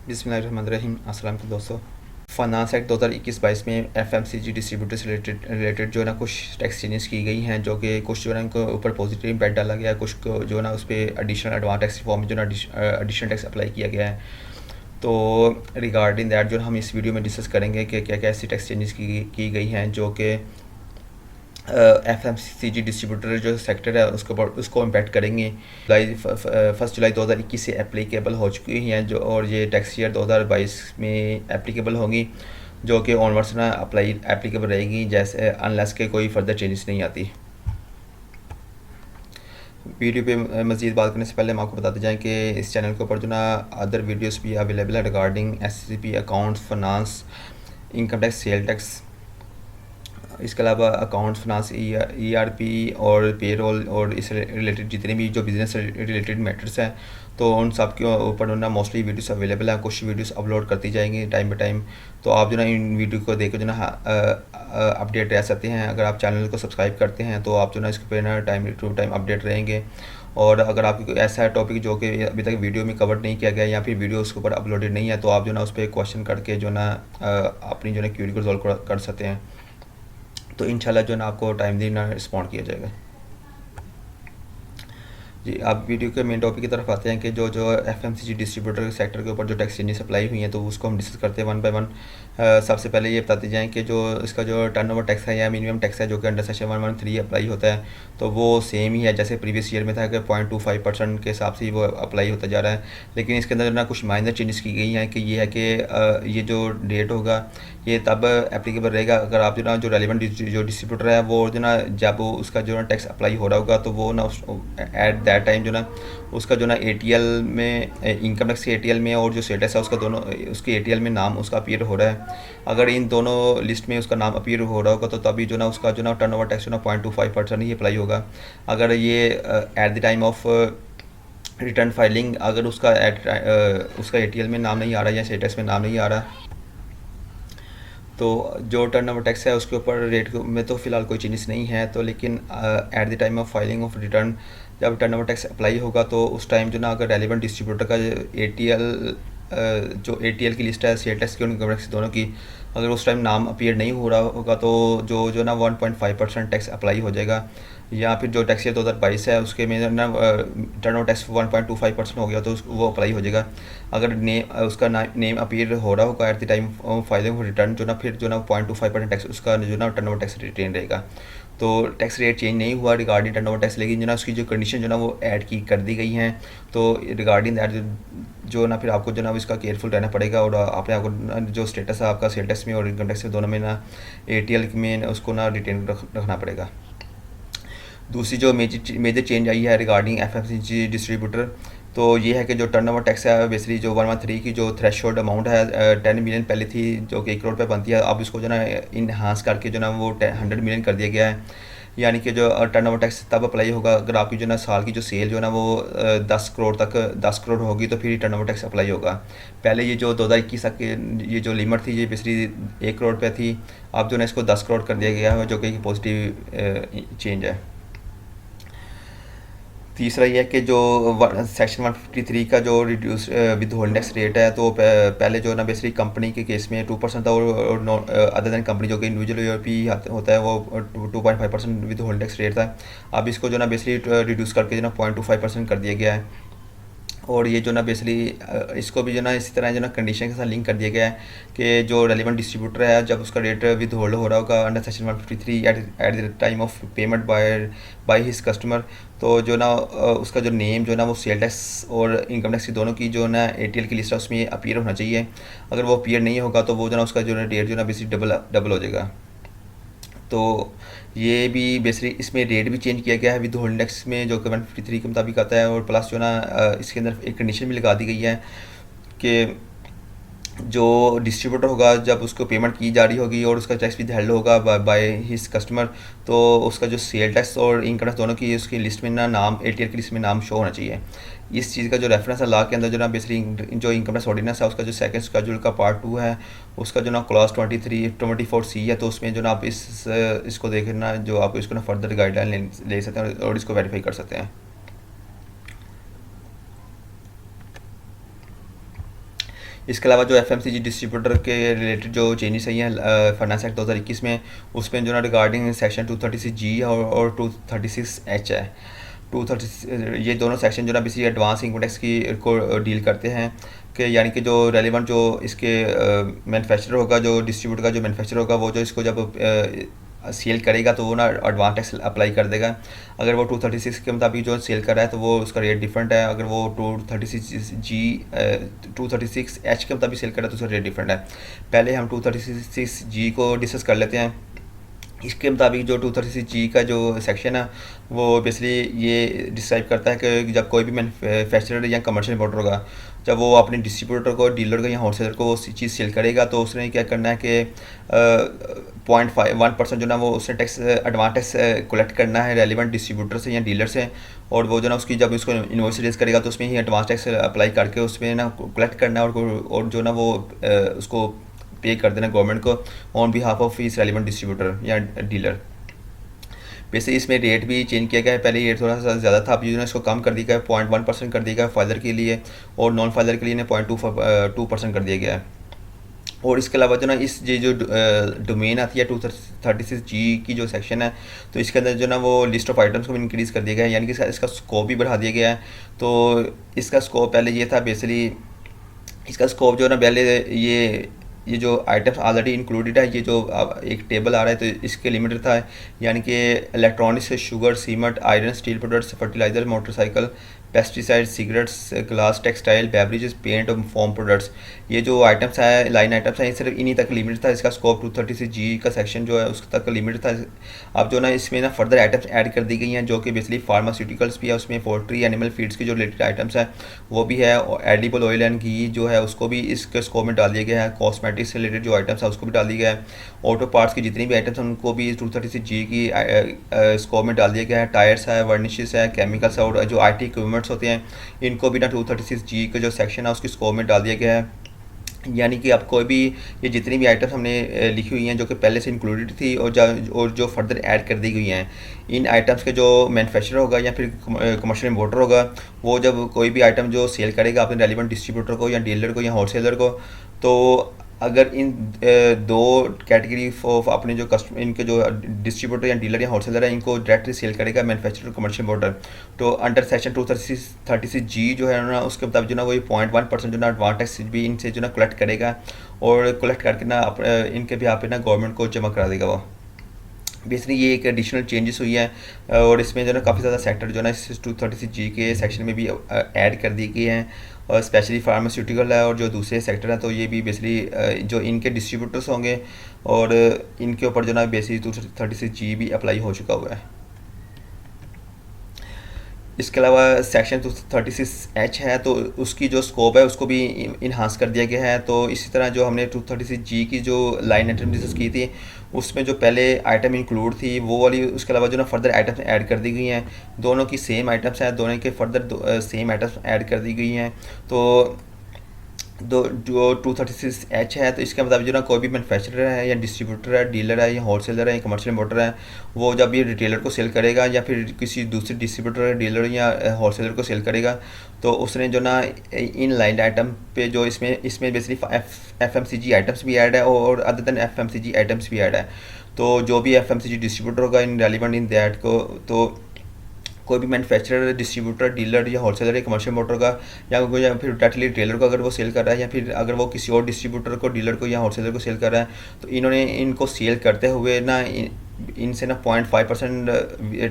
बिस्मिल्लाहिर्रहमानिर्रहीम। अस्सलाम वालेकुम दोस्तों। फाइनेंस एक्ट 2021-22 में एफएमसीजी डिस्ट्रीब्यूटर से रिलेटेड जो है ना कुछ टैक्स चेंजेस की गई हैं, जो कि कुछ जो है ना उनके ऊपर पॉजिटिव इम्पैक्ट डाला गया है, कुछ को जो है ना उस पर एडिशनल एडवांस टैक्स रिफॉर्म में जो है ना एडिशनल टैक्स अप्लाई किया गया है। तो रिगार्डिंग दैट जो हम इस वीडियो में डिस्कस करेंगे कि क्या क्या ऐसी टैक्स चेंजेस की गई हैं जो कि एफएमसीजी डिस्ट्रीब्यूटर जो सेक्टर है उसको इम्पैक्ट करेंगे। फर्स्ट जुलाई 2021 से एप्लीकेबल हो चुकी हैं जो, और ये टैक्स ईयर 2022 में एप्लीकेबल होंगी, जो कि ऑनवर्ड्स ना एप्लीकेबल रहेगी जैसे अनलेस के कोई फर्दर चेंजेस नहीं आती। वीडियो पे मज़ीद बात करने से पहले हम आपको बताते जाएं कि इस चैनल के ऊपर जो ना अदर वीडियोस भी अवेलेबल है regarding SCP, accounts, finance, income tax, sale tax, इसके अलावा अकाउंट्स, फाइनेंस, ईआरपी और पेरोल और इससे रिलेटेड जितने भी जो बिज़नेस रिलेटेड मैटर्स हैं, तो उन सब के ऊपर ना मोस्टली वीडियोस अवेलेबल हैं। कुछ वीडियोस अपलोड करती जाएंगी टाइम बाई टाइम, तो आप जो ना इन वीडियो को देख कर जो ना अपडेट रह सकते हैं। अगर आप चैनल को सब्सक्राइब करते हैं तो आप जो ना इसके पे ना टाइम टू टाइम अपडेट रहेंगे। और अगर आपको कोई ऐसा टॉपिक जो कि अभी तक वीडियो में कवर नहीं किया गया या फिर वीडियो उसके ऊपर अपलोडेड नहीं है, तो आप जो ना उस पर क्वेश्चन करके जो ना अपनी जो ना क्यूरी को रिजॉल्व कर सकते हैं। तो इंशाल्लाह जो ना आपको टाइम देना रिस्पॉन्ड किया जाएगा। जी, आप वीडियो के मेन टॉपिक की तरफ आते हैं कि जो जो एफएमसीजी डिस्ट्रीब्यूटर सेक्टर के ऊपर जो टैक्स चेंजेस अप्लाई हुई हैं, तो उसको हम डिस्कस करते हैं वन बाय वन। सबसे पहले ये बताते जाएं कि जो इसका जो टर्नओवर टैक्स है या मिनिमम टैक्स है जो कि अंडर सेक्शन 113 अप्लाई होता है, तो वो सेम ही है जैसे प्रीवियस ईयर में था कि 0.25% के हिसाब से ही वो अप्लाई होता जा रहा है। लेकिन इसके अंदर ना कुछ माइनर चेंजेस की गई हैं कि ये है कि ये जो डेट होगा ये तब एप्लीकेबल रहेगा अगर आप जो ना जो रेलिवेंट जो डिस्ट्रीब्यूटर है वो जो ना जब उसका जो ना टैक्स अप्लाई हो रहा होगा, तो वो ना एट दैट टाइम जो ना उसका जो ना एटीएल में इनकम टैक्स के एटीएल में और जो स्टेटस है उसका दोनों उसके एटीएल में नाम उसका अपीयर हो रहा है। अगर इन दोनों लिस्ट में उसका नाम अपीयर हो रहा होगा तो तभी जो ना उसका जो ना टर्नओवर टैक्स जो ना 0.25% ही अप्लाई होगा। अगर ये at the time of return filing अगर उसका एटीएल में नाम नहीं आ रहा या स्टेटस में नाम नहीं आ रहा, तो जो टर्नओवर टैक्स है उसके ऊपर रेट में तो फ़िलहाल कोई चेंजेस नहीं है। तो लेकिन at the time of filing of return जब टर्नओवर टैक्स अप्लाई होगा, तो उस टाइम जो ना अगर रेलिवेंट डिस्ट्रीब्यूटर का जो एटीएल की लिस्ट है सेल टैक्स की और इनकम टैक्स दोनों की, अगर उस टाइम नाम अपीयर नहीं हो रहा होगा, तो जो ना 1.5% टैक्स अप्लाई हो जाएगा। या फिर जो टैक्स ईयर 2022 है उसके में ना टर्नओवर टैक्स 1.25% हो गया, तो वो अप्लाई हो जाएगा। अगर उसका नेम अपीयर हो रहा होगा at the time filing return, जो ना फिर जो ना 0.25% टैक्स उसका जो ना टर्नओवर टैक्स रिटेन रहेगा। तो टैक्स रेट चेंज नहीं हुआ रिगार्डिंग टर्नओवर टैक्स, लेकिन जो ना उसकी जो कंडीशन जो ना वो ऐड की कर दी गई हैं। तो रिगार्डिंग दैट जो ना फिर आपको जो ना इसका केयरफुल रहना पड़ेगा, और आपने आपको जो स्टेटस है आपका सेल टैक्स में और इनकम टैक्स में दोनों में ना एटीएल में उसको ना रिटेन रखना पड़ेगा। दूसरी जो मेजर चेंज आई है रिगार्डिंग एफएमसीजी डिस्ट्रीब्यूटर, तो ये है कि जो टर्नओवर टैक्स है बेसिकली जो 113 की जो थ्रेशोल्ड अमाउंट है 10 मिलियन पहले थी जो कि 1 करोड़ पे बनती है, अब इसको जो ना इन्हांस करके जो ना वो 100 मिलियन कर दिया गया है। यानी कि जो टर्नओवर टैक्स तब अप्लाई होगा अगर आपकी जो ना साल की जो सेल जो ना वो 10 करोड़ होगी, तो फिर टर्नओवर टैक्स अप्लाई होगा। पहले ये जो 2021 तक ये जो लिमिट थी ये बेसिकली 1 करोड़ पे थी, अब जो ना इसको 10 करोड़ कर दिया गया है, जो कि पॉजिटिव चेंज है। तीसरा ये है कि जो सेक्शन 153 का जो reduce with hold tax rate है, तो पहले जो ना बेसिकली कंपनी के केस में 2% था, और अदर देन कंपनी जो कि इंडिविजुअल पी होता है वो 2.5% विद होल्ड टैक्स रेट था। अब इसको जो ना बेसिकली रिड्यूस करके जो ना 0.25% कर दिया गया है। और ये जो ना बेसिकली इसको भी जो ना इसी तरह जो ना कंडीशन के साथ लिंक कर दिया गया है कि जो रेलिवेंट डिस्ट्रीब्यूटर है जब उसका रेट विद होल्ड हो रहा होगा under section 153 at the time of payment by his customer, तो जो ना उसका जो नेम जो ना वो सेल टैक्स और इनकम टैक्स की दोनों की जो ना एटीएल की लिस्ट है उसमें अपीयर होना चाहिए। अगर वो अपीयर नहीं होगा तो वो जो ना उसका जो ना रेट जो ना बेसिकली डबल हो जाएगा। तो ये भी बेसिकली इसमें रेट भी चेंज किया गया है विद होल्ड टैक्स में, जो कि 153 के मुताबिक आता है। और प्लस जो ना इसके अंदर एक कंडीशन भी लगा दी गई है कि जो डिस्ट्रीब्यूटर होगा जब उसको पेमेंट की जा रही होगी और उसका टैक्स भी हेल्ड होगा बाय हिज कस्टमर, तो उसका जो सेल टैक्स और इनकम टैक्स दोनों की उसकी लिस्ट में ना नाम एटीएल की लिस्ट में नाम शो होना चाहिए। इस चीज़ का जो रेफरेंस है लॉ के अंदर जो ना बेसिकली जो इनकम टैक्स ऑर्डिनेंस है उसका जो सेकंड शेड्यूल का पार्ट 2 है, उसका जो ना क्लॉज 24C है, तो उसमें जो ना आप इसको देखना जो आप इसको ना फर्दर गाइडलाइन ले सकते हैं और इसको वेरीफाई कर सकते हैं। इसके अलावा जो एफएमसीजी डिस्ट्रीब्यूटर के रिलेटेड जो चेंजेस आई हैं फाइनेंस एक्ट 2021 में, उसमें जो ना रिगार्डिंग सेक्शन 236G और 236H है। 230 ये दोनों सेक्शन जो ना बेसिकली एडवांस इनकम टैक्स की को डील करते हैं कि यानी कि जो रेलिवेंट जो इसके मैन्युफैक्चरर होगा, जो डिस्ट्रीब्यूटर का जो मैन्युफैक्चरर होगा, वो जो इसको जब सेल करेगा तो वो ना एडवांस टैक्स अप्लाई कर देगा। अगर वो 236 के मुताबिक जो सेल कर रहा है तो वो उसका रेट डिफरेंट है। अगर वो 236H के मुताबिक सेल कर रहा है तो उसका रेट डिफरेंट है। पहले हम 236G को डिस्कस कर लेते हैं। इसके मुताबिक जो 236G का जो सेक्शन है वो बेसिकली ये डिस्क्राइब करता है कि जब कोई भी मैन्युफैक्चरर या कमर्शियल इंपोर्टर होगा, जब वो अपने डिस्ट्रीब्यूटर को, डीलर को या होलसेलर को वो चीज़ सेल करेगा तो उसने क्या करना है कि 0.1% जो ना वो उसने टैक्स एडवांस टैक्स कलेक्ट करना है रेलिवेंट डिस्ट्रीब्यूटर से या डीलर से। और वो जो ना उसकी जब उसको इन्वॉइस रेज करेगा तो उसमें ही एडवांस टैक्स अप्लाई करके उसमें ना कलेक्ट करना है और जो ना वो उसको पे कर देना गवर्नमेंट को ऑन बिहाफ ऑफ इस रेलिवेंट डिस्ट्रीब्यूटर या डीलर। वैसे इसमें रेट भी चेंज किया गया है। पहले रेट थोड़ा सा ज़्यादा था, अब जो है इसको कम कर दिया गया है, 0.1% कर दिया गया है फाइलर के लिए, और नॉन फाइलर के लिए 0.2% कर दिया गया है। और इसके अलावा जो ना इस ये जो डोमेन आती है 236G की जो सेक्शन है, तो इसके अंदर जो ना वो लिस्ट ऑफ आइटम्स को भी इंक्रीज़ कर दिया गया है, यानी कि इसका स्कोप भी बढ़ा दिया गया है। तो इसका स्कोप पहले ये था बेसिकली, इसका स्कोप जो है ना पहले ये जो आइटम्स ऑलरेडी इंक्लूडेड है, ये जो एक टेबल आ रहा है तो इसके लिमिटेड था, यानी कि electronics, sugar, cement, iron, steel products, fertiliser, motorcycle, pesticide, cigarettes, glass, textile, beverages, paint और फॉर्म प्रोडक्ट्स, ये जो आइटम्स है, लाइन आइटम्स हैं, ये सिर्फ इन्हीं तक लिमिटेड था। इसका स्कोप 236G का सेक्शन जो है उस तक लिमिटेड था। अब जो ना इसमें ना फर्दर आइटम्स ऐड कर दी गई हैं जो कि बेसिकली फार्मास्यूटिकल्स भी है, उसमें पोल्ट्री, एनिमल फीड्स के जो रिलेटेड आइटम्स हैं वो भी है, और एडिबल ऑयल एंड घी जो है उसको भी इसके स्कोप में डाल दिया गया है। कॉस्मेटिक्स से रिलेटेड जो आइटम्स है उसको भी डाल दिया गया है। ऑटो पार्ट्स की जितनी भी आइटम्स हैं उनको भी 236G की स्कोप में डाल दिया गया है। टायर्स है, वर्निशेस है, केमिकल्स है, और जो IT इक्विपमेंट्स होते हैं इनको भी ना 236G का जो सेक्शन है उसकी स्कोप में डाल दिया गया है। यानी कि अब कोई भी ये जितनी भी आइटम्स हमने लिखी हुई हैं जो कि पहले से इंक्लूडेड थी और जो फर्दर ऐड कर दी गई हैं, इन आइटम्स के जो मैन्युफैक्चरर होगा या फिर कमर्शियल इंपोर्टर होगा, वो जब कोई भी आइटम जो सेल करेगा अपने रेलिवेंट डिस्ट्रीब्यूटर को या डीलर को या होलसेलर को, तो अगर इन दो कैटेगरी ऑफ अपने जो कस्टमर, इनके जो डिस्ट्रीब्यूटर या डीलर या होलसेलर है, इनको डायरेक्टली सेल करेगा मैन्युफैक्चरर कमर्शियल इंपोर्टर, तो अंडर सेक्शन 236G जो है ना उसके मुताबिक जो ना वही 0.1% जो ना एडवांस टैक्स भी इनसे जो ना कलेक्ट करेगा, और कलेक्ट करके ना इनके भी यहाँ पे ना गवर्नमेंट को जमा करा देगा वो। बेसिकली ये एक एडिशनल चेंजेस हुई है, और इसमें जो ना काफ़ी ज़्यादा सेक्टर जो ना इस 236G के सेक्शन में भी ऐड कर दी गई हैं, और स्पेशली फार्मास्यूटिकल है और जो दूसरे सेक्टर हैं, तो ये भी बेसिकली जो इनके डिस्ट्रीब्यूटर्स होंगे और इनके ऊपर जो ना बेसिकली 236G भी अप्लाई हो चुका हुआ है। इसके अलावा सेक्शन 236H है, तो उसकी जो स्कोप है उसको भी इन्हांस कर दिया गया है। तो इसी तरह जो हमने 236G की जो लाइन आइटम डिस्कस की थी उसमें जो पहले आइटम इंक्लूड थी वो वाली, उसके अलावा जो ना फर्दर आइटम्स ऐड कर दी गई हैं, दोनों की सेम आइटम्स हैं, दोनों के फर्दर सेम आइटम्स ऐड कर दी गई हैं। तो जो 236H है, तो इसके मुताबिक जो ना कोई भी मैन्युफैक्चरर है या डिस्ट्रीब्यूटर है, डीलर है या होलसेलर है या कमर्शियल इंपोर्टर है, वो जब ये रिटेलर को सेल करेगा या फिर किसी दूसरे डिस्ट्रीब्यूटर, डीलर या होलसेलर को सेल करेगा, तो उसने जो ना इन लाइन आइटम पे जो इसमें बेसिकली FMCG आइटम्स भी ऐड है और अदर देन FMCG आइटम्स भी ऐड है। तो जो भी FMCG डिस्ट्रीब्यूटर होगा इन रेलिवेंट इन दैट को, तो कोई भी मैन्युफैक्चरर, डिस्ट्रीब्यूटर, डीलर या होलसेलर या कमर्शियल मोटर का या फिर डायरेक्टली रिटेलर को अगर वो सेल कर रहा है, या फिर अगर वो किसी और डिस्ट्रीब्यूटर को, डीलर को या होलसेलर को सेल कर रहा है, तो इन्होंने इनको सेल करते हुए ना इनसे ना 0.5%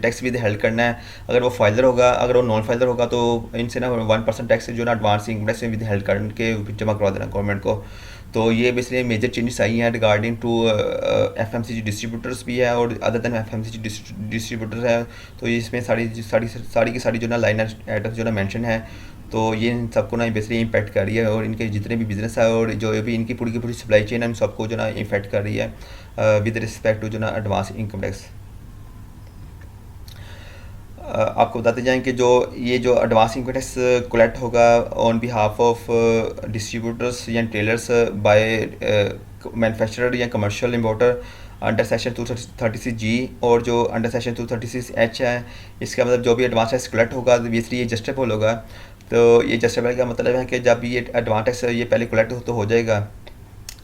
टैक्स भी हेल्ड करना है। अगर वो फाइलर होगा, अगर वो नॉन फाइलर होगा तो इनसे ना 1% टैक्स जो ना advance income tax with held करके जमा करवा देना गवर्नमेंट को। तो ये बेसिकली मेजर चेंजेस आई हैं रिगार्डिंग टू FMCG डिस्ट्रीब्यूटर्स भी है और अदर देन FMCG डिस्ट्रीब्यूटर्स है। तो ये इसमें सारी की सारी जो ना लाइन आइटम्स जो ना मेंशन है, तो ये इन सबको ना बेसिकली इम्पैक्ट कर रही है, और इनके जितने भी बिजनेस है और जो भी इनकी पूरी की पूरी सप्लाई चेन है, इन सबको जो ना इम्पैक्ट कर रही है विद रिस्पेक्ट टू जो ना एडवांस इनकम टैक्स। आपको बताते जाएं कि जो एडवांस इनकम टैक्स कलेक्ट होगा ऑन बिहाफ ऑफ डिस्ट्रीब्यूटर्स या टेलर्स बाय मैन्युफैक्चरर या commercial importer under section 236G, और जो अंडर सेक्शन 236H है, इसका मतलब जो भी एडवांस टैक्स कलेक्ट होगा तो बेसिकली ये जस्टिफाइबल होगा तो ये जस्टिफाई का मतलब है कि जब ये एडवांस टैक्स ये पहले कलेक्ट तो हो जाएगा,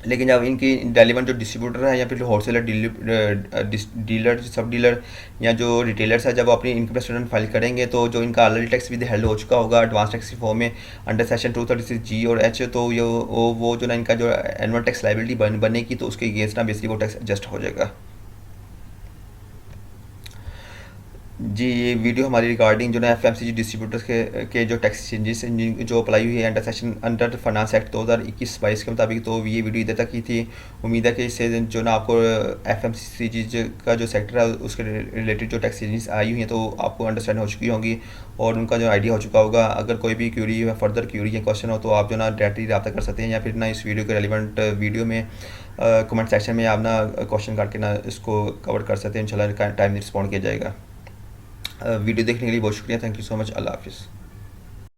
लेकिन जब इनकी रेलिवेंट जो डिस्ट्रीब्यूटर है या फिर होलसेलर डीलर सब डीलर या जो रिटेलर्स है, जब वो अपनी इनकम टैक्स रिटर्न फाइल करेंगे तो जो इनका ऑलरेडी टैक्स विद हेल्ड हो चुका होगा एडवांस टैक्स की फॉर्म में अंडर सेक्शन 236 G और H, तो ये वो जो ना इनका जो एनुअल टैक्स लाइबिलिटी बनेगी तो उसके अगेंस्ट ना बेसिकली वो टैक्स एडजस्ट हो जाएगा। जी, ये वीडियो हमारी रिगार्डिंग जो ना एफएमसीजी डिस्ट्रीब्यूटर्स के जो टैक्स चेंजेस जो अप्लाई हुई है अंडर फाइनेंस एक्ट 2021-22 के मुताबिक, तो ये वीडियो इधर तक की थी। उम्मीद है कि इससे जो ना आपको एफएमसीजी का जो सेक्टर है उसके रिलेटेड जो टैक्स चेंजेस आई हुई हैं तो आपको अंडरस्टैंड हो चुकी होंगी और उनका जो आइडिया हो चुका होगा। अगर कोई भी क्यूरी या फर्दर क्यूरी या क्वेश्चन हो तो आप जो ना डायरेक्टली रब्ता कर सकते हैं या फिर ना इस वीडियो के रेलिवेंट वीडियो में कमेंट सेक्शन में आप ना क्वेश्चन करके ना इसको कवर कर सकते हैं। इंशाल्लाह टाइम रिस्पॉन्ड किया जाएगा। वीडियो देखने के लिए बहुत शुक्रिया। Thank you so much. Allah हाफिज़।